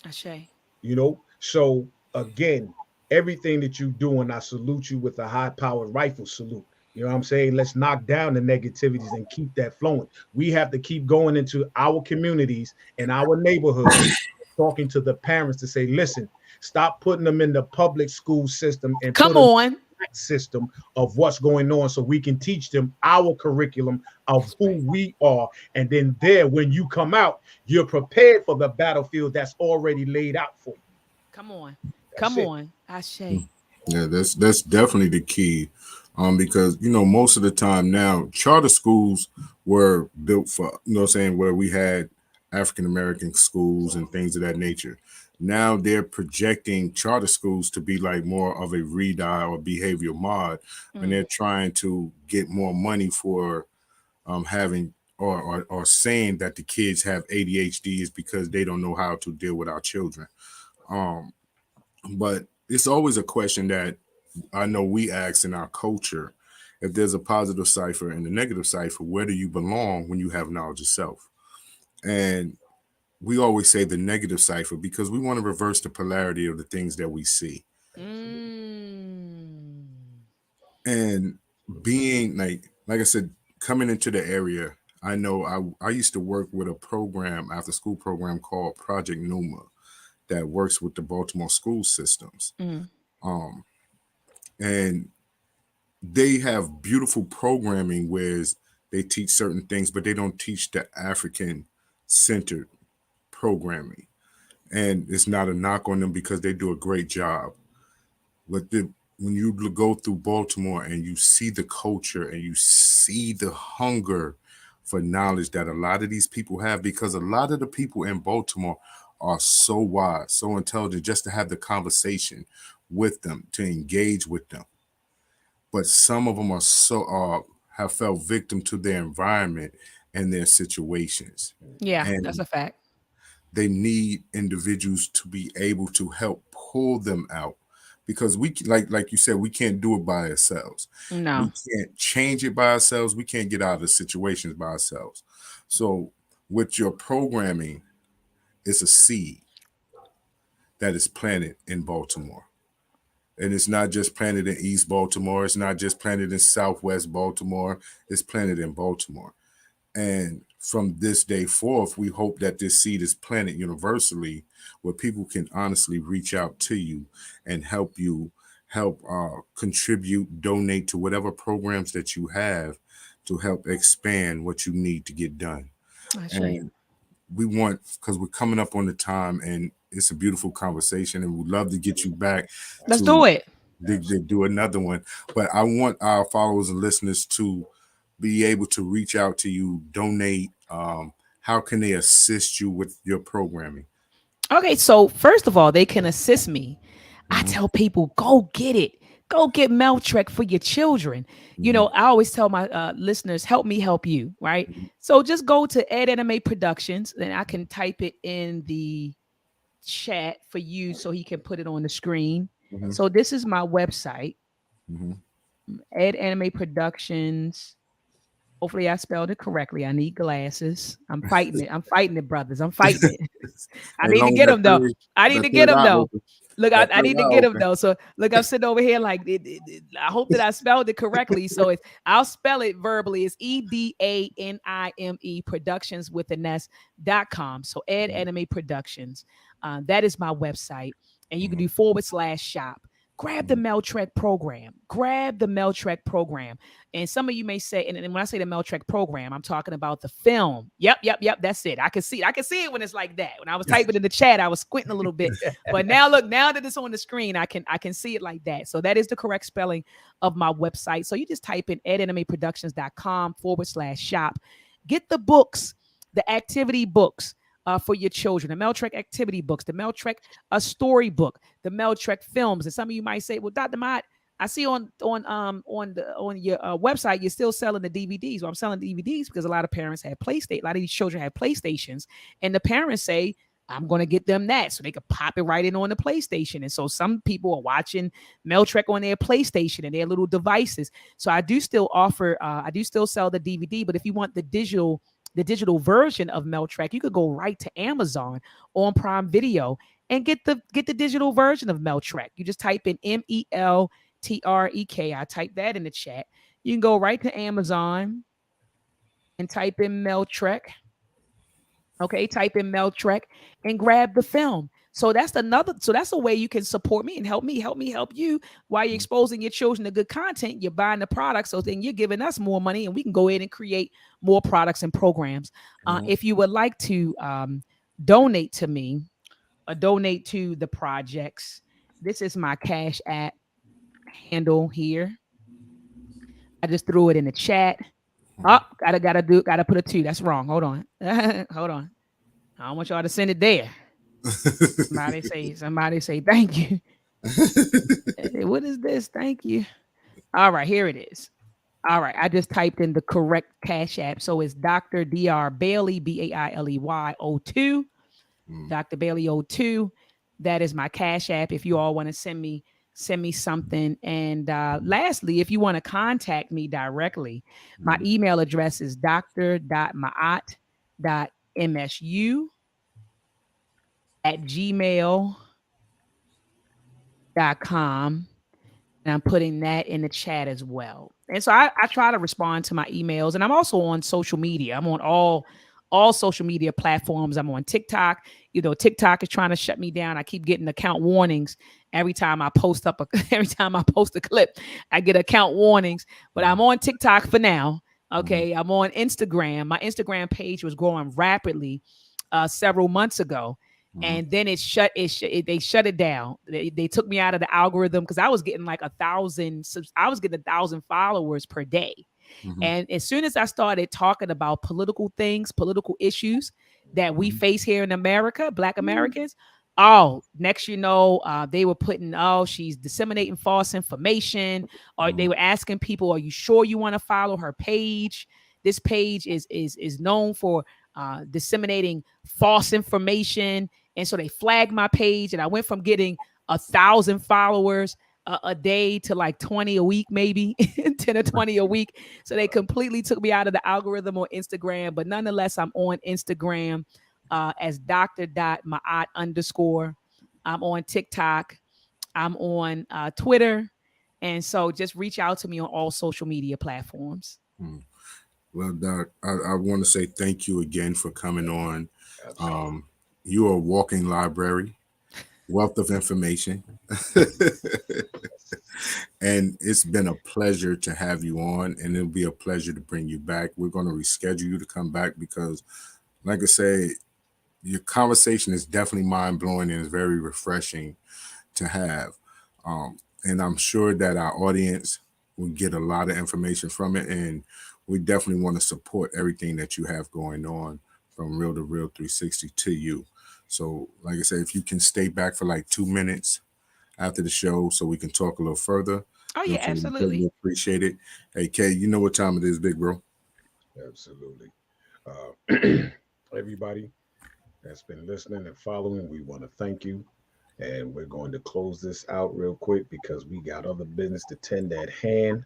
Ashe. You know, so again, everything that you do, and I salute you with a high-powered rifle salute. You know what I'm saying? Let's knock down the negativities and keep that flowing. We have to keep going into our communities and our neighborhoods, talking to the parents to say, listen, stop putting them in the public school system and Come put them on. in the system of what's going on, so we can teach them our curriculum of who we are. And then there, when you come out, you're prepared for the battlefield that's already laid out for you. Come on. That's Come it. on. Ashe. Yeah, that's definitely the key. Because most of the time now, charter schools were built for, what I'm saying, where we had African American schools and things of that nature. Now they're projecting charter schools to be like more of a read-eye or behavioral mod, and they're trying to get more money for having or saying that the kids have ADHD is because they don't know how to deal with our children. But it's always a question that I know we ask in our culture: if there's a positive cipher and a negative cipher, where do you belong when you have knowledge of self? And we always say the negative cipher because we want to reverse the polarity of the things that we see. And being like I said, coming into the area, I know I used to work with a program, after school program called Project Numa, that works with the Baltimore school systems. And they have beautiful programming where they teach certain things, but they don't teach the African-centered programming. And it's not a knock on them because they do a great job. But when you go through Baltimore and you see the culture and you see the hunger for knowledge that a lot of these people have, because a lot of the people in Baltimore are so wise, so intelligent, just to have the conversation with them, to engage with them. But some of them are so have fell victim to their environment and their situations. Yeah, And that's a fact. they need individuals to be able to help pull them out, because we, like you said, we can't do it by ourselves. No. We can't change it by ourselves. We can't get out of the situations by ourselves. So with your programming, it's a seed that is planted in Baltimore. And it's not just planted in East Baltimore. It's not just planted in Southwest Baltimore. It's planted in Baltimore. And from this day forth, we hope that this seed is planted universally, where people can honestly reach out to you and help contribute, donate to whatever programs that you have to help expand what you need to get done. And we want, because we're coming up on the time, and it's a beautiful conversation, and we'd love to get you back. Let's do it. Do another one. But I want our followers and listeners to be able to reach out to you, donate. How can they assist you with your programming? Okay, so first of all, they can assist me. I tell people, go get it. Go get Meltrek for your children. You know, I always tell my listeners, help me help you, right? So just go to Ed Anime Productions, and I can type it in the chat for you so he can put it on the screen. So this is my website, Ed Anime Productions. Hopefully I spelled it correctly. I need glasses. I'm fighting it. I'm fighting it, brothers. I'm fighting it. I need to get them though. I need to get them though. Look, I need to get them though. So look, I'm sitting over here like I hope that I spelled it correctly. So I'll spell it verbally. It's EDANIME Productions with an S.com. So Ed Anime Productions. That is my website. And you can do /shop. Grab the Meltrek program. Grab the Meltrek program. And some of you may say, and when I say the Meltrek program, I'm talking about the film. Yep. That's it. I can see it when it's like that. When I was typing in the chat, I was squinting a little bit. But now look, now that it's on the screen, I can see it like that. So that is the correct spelling of my website. So you just type in edanimeproductions.com /shop. Get the books. the activity books for your children, the Meltrek activity books, the Meltrek storybook, the Meltrek films. And some of you might say, well, Dr. Ma'at, I see on your website, you're still selling the DVDs. Well, I'm selling DVDs because a lot of parents have PlayStation. A lot of these children have PlayStations, and the parents say, I'm going to get them that so they can pop it right in on the PlayStation. And so some people are watching Meltrek on their PlayStation and their little devices. So I do still offer, I do still sell the DVD, but if you want the digital version of Meltrek, you could go right to Amazon on Prime Video and get the digital version of Meltrek. You just type in MELTREK. I type that in the chat. You can go right to Amazon and type in Meltrek. Okay, type in Meltrek and grab the film. So that's a way you can support me and help you while you're exposing your children to good content. You're buying the product, so then you're giving us more money and we can go in and create more products and programs. If you would like to donate to me or donate to the projects, this is my Cash App handle here. I just threw it in the chat. Oh, gotta put a 2. That's wrong. Hold on. Hold on. I don't want y'all to send it there. Somebody say thank you. What is this? Thank you. All right, here it is. All right, I just typed in the correct Cash App. So it's Dr. Dr. Bailey, Bailey 02. Dr. Bailey 02. That is my Cash App. If you all want to send me something. And lastly, if you want to contact me directly, my email address is dr.maat.msu@gmail.com. And I'm putting that in the chat as well. And so I try to respond to my emails. And I'm also on social media. I'm on all social media platforms. I'm on TikTok. TikTok is trying to shut me down. I keep getting account warnings every time I post a clip. I get account warnings, but I'm on TikTok for now. Okay. I'm on Instagram. My Instagram page was growing rapidly several months ago. And then they shut it down. They took me out of the algorithm because I was getting like 1,000 followers per day. And as soon as I started talking about political issues that we face here in America, Black Americans, next they were putting, she's disseminating false information, or they were asking people, are you sure you want to follow her page? This page is known for disseminating false information. And so they flagged my page, and I went from getting 1,000 followers a day to like 20 a week, maybe 10 or 20 a week. So they completely took me out of the algorithm on Instagram. But nonetheless, I'm on Instagram as Dr.Ma'at_. I'm on TikTok. I'm on Twitter. And so just reach out to me on all social media platforms. Well, Doc, I want to say thank you again for coming on. You are a walking library, wealth of information. And it's been a pleasure to have you on, and it'll be a pleasure to bring you back. We're going to reschedule you to come back because, like I say, your conversation is definitely mind-blowing and is very refreshing to have. And I'm sure that our audience will get a lot of information from it, and we definitely want to support everything that you have going on from Real2reel360 to you. So, like I said, if you can stay back for like 2 minutes after the show so we can talk a little further. Oh, yeah, absolutely. We appreciate it. Hey, Kay, you know what time it is, big bro? Absolutely. Everybody that's been listening and following, we want to thank you. And we're going to close this out real quick because we got other business to tend at hand.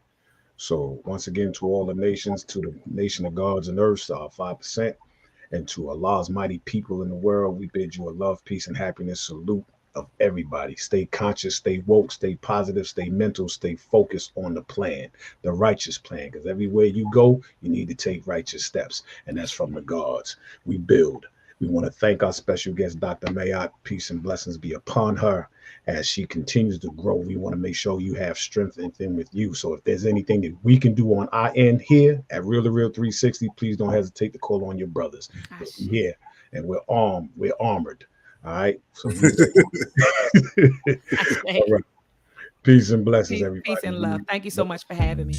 So once again, to all the nations, to the nation of gods and earths, 5%, and to Allah's mighty people in the world, we bid you a love, peace, and happiness salute of everybody. Stay conscious, stay woke, stay positive, stay mental, stay focused on the plan, the righteous plan, because everywhere you go, you need to take righteous steps, and that's from the gods. We build. We want to thank our special guest, Dr. Ma'at. Peace and blessings be upon her as she continues to grow. We want to make sure you have strength and with you. So if there's anything that we can do on our end here at Real2reel360, please don't hesitate to call on your brothers. We're here and we're armed. We're armored. All right. So all right. Peace and blessings, everybody. Peace and love. Thank you so much for having me.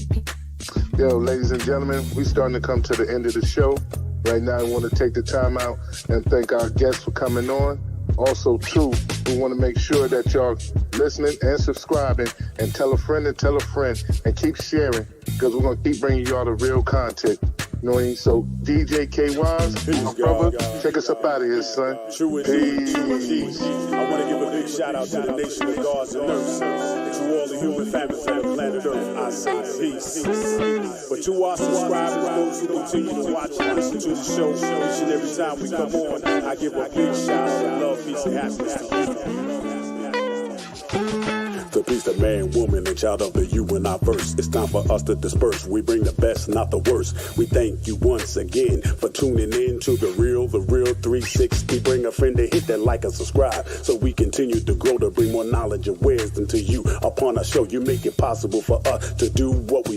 Yo, ladies and gentlemen, we're starting to come to the end of the show. Right now, I want to take the time out and thank our guests for coming on. Also, too, we want to make sure that y'all listening and subscribing, and tell a friend and keep sharing, because we're going to keep bringing y'all the real content. You know what I mean? So, DJ K-Wise, my brother, take us up out of here, son. True indeed. I want to give a big shout out to the nation of gods and earths. To all the human families on the planet Earth, I say peace. But to our subscribers, those who continue to watch and listen to the show each and every time we come on, I give a big shout out of love, peace, and happiness to you. The peace of man, woman, and child of the universe. It's time for us to disperse. We bring the best, not the worst. We thank you once again for tuning in to the Real 360. Bring a friend to hit that like and subscribe, so we continue to grow to bring more knowledge and wisdom to you. Upon our show, you make it possible for us to do what we